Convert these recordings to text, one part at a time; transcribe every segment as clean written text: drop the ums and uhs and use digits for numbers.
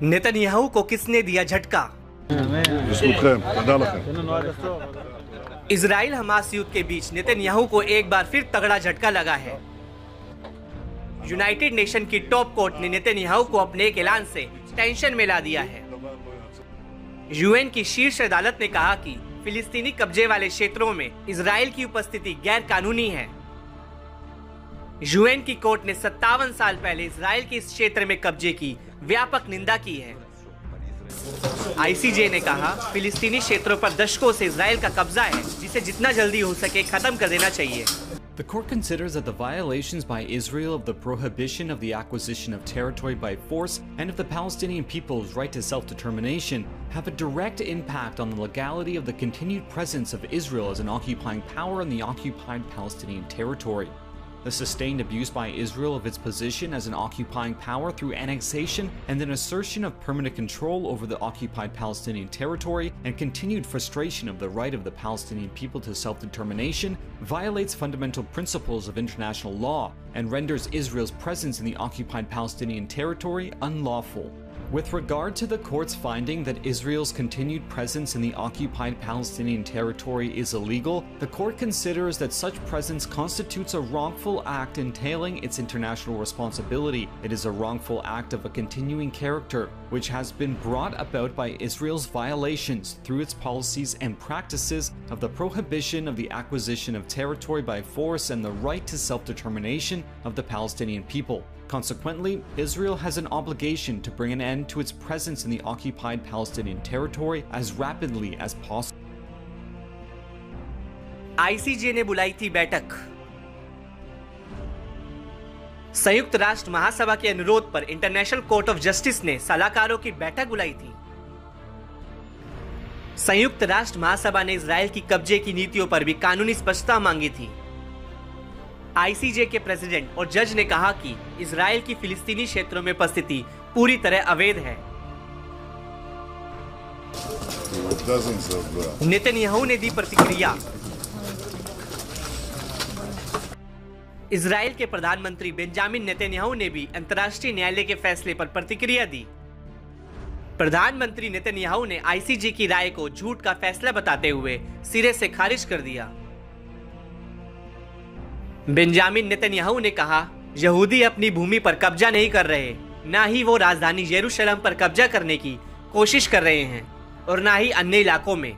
Netanyahu को किसने दिया झटका? इजराइल हमास युद्ध के बीच नेतन्याहू को एक बार फिर तगड़ा झटका लगा है। यूनाइटेड नेशन की टॉप कोर्ट ने नेतन्याहू को अपने एक ऐलान से टेंशन में ला दिया है। यूएन की शीर्ष अदालत ने कहा कि फिलिस्तीनी कब्जे वाले क्षेत्रों में इजराइल की उपस्थिति गैर कानूनी है। यूएन की कोर्ट ने 57 साल पहले इजराइल के इस क्षेत्र में कब्जे की व्यापक निंदा की है। आईसीजे ने कहा, फिलिस्तीनी क्षेत्रों पर दशकों से इजराइल का कब्जा है, जिसे जितना जल्दी हो सके खत्म कर देना चाहिए। The court considers that the violations by Israel of the prohibition of the acquisition of territory by force and of the Palestinian people's right to self-determination have a direct impact on the legality of the continued presence of Israel as an occupying power in the occupied Palestinian territory. The sustained abuse by Israel of its position as an occupying power through annexation and an assertion of permanent control over the occupied Palestinian territory and continued frustration of the right of the Palestinian people to self-determination violates fundamental principles of international law and renders Israel's presence in the occupied Palestinian territory unlawful. With regard to the court's finding that Israel's continued presence in the occupied Palestinian territory is illegal, the court considers that such presence constitutes a wrongful act entailing its international responsibility. It is a wrongful act of a continuing character, which has been brought about by Israel's violations through its policies and practices of the prohibition of the acquisition of territory by force and the right to self-determination of the Palestinian people. Consequently, Israel has an obligation to bring an end to its presence in the occupied Palestinian territory as rapidly as possible. ICJ ने बुलाई थी बैठक। संयुक्त राष्ट्र महासभा के अनुरोध पर international court of justice ने सलाहकारों की बैठक बुलाई थी। संयुक्त राष्ट्र महासभा ने इजराइल की कब्जे की नीतियों पर भी कानूनी स्पष्टता मांगी थी। आईसीजे के प्रेसिडेंट और जज ने कहा कि इजराइल की फिलिस्तीनी क्षेत्रों में उपस्थिति पूरी तरह अवैध है। नेतन्याहू ने दी प्रतिक्रिया। इजराइल के प्रधानमंत्री बेंजामिन नेतन्याहू ने भी अंतर्राष्ट्रीय न्यायालय के फैसले पर प्रतिक्रिया दी। प्रधानमंत्री नेतन्याहू ने आईसीजे की राय को झूठ का फैसला बताते हुए सिरे से खारिज कर दिया। बेंजामिन नेतन्याहू ने कहा, यहूदी अपनी भूमि पर कब्जा नहीं कर रहे, ना ही वो राजधानी यरूशलेम पर कब्जा करने की कोशिश कर रहे हैं और ना ही अन्य इलाकों में।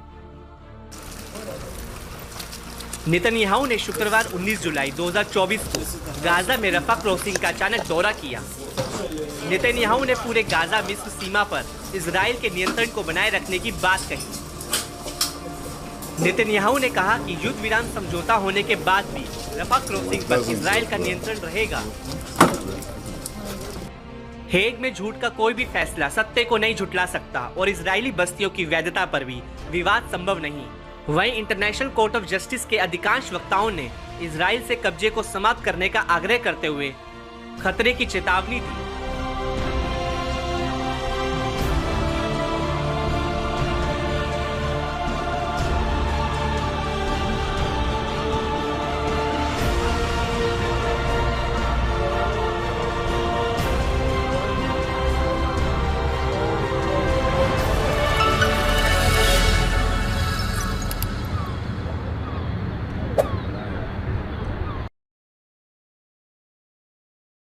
नेतन्याहू ने शुक्रवार 19 जुलाई 2024 को गाजा में रफा क्रॉसिंग का अचानक दौरा किया। नेतन्याहू ने पूरे गाजा मिस्र सीमा पर इजराइल के नियंत्रण को बनाए रखने की बात कही। नेतन्याहू ने कहा कि युद्ध विराम समझौता होने के बाद भी रफा क्रॉसिंग पर इजराइल का नियंत्रण रहेगा। हेग में झूठ का कोई भी फैसला सत्य को नहीं झुठला सकता और इजरायली बस्तियों की वैधता पर भी विवाद संभव नहीं। वहीं इंटरनेशनल कोर्ट ऑफ जस्टिस के अधिकांश वक्ताओं ने इजराइल से कब्जे को समाप्त करने का आग्रह करते हुए खतरे की चेतावनी दी।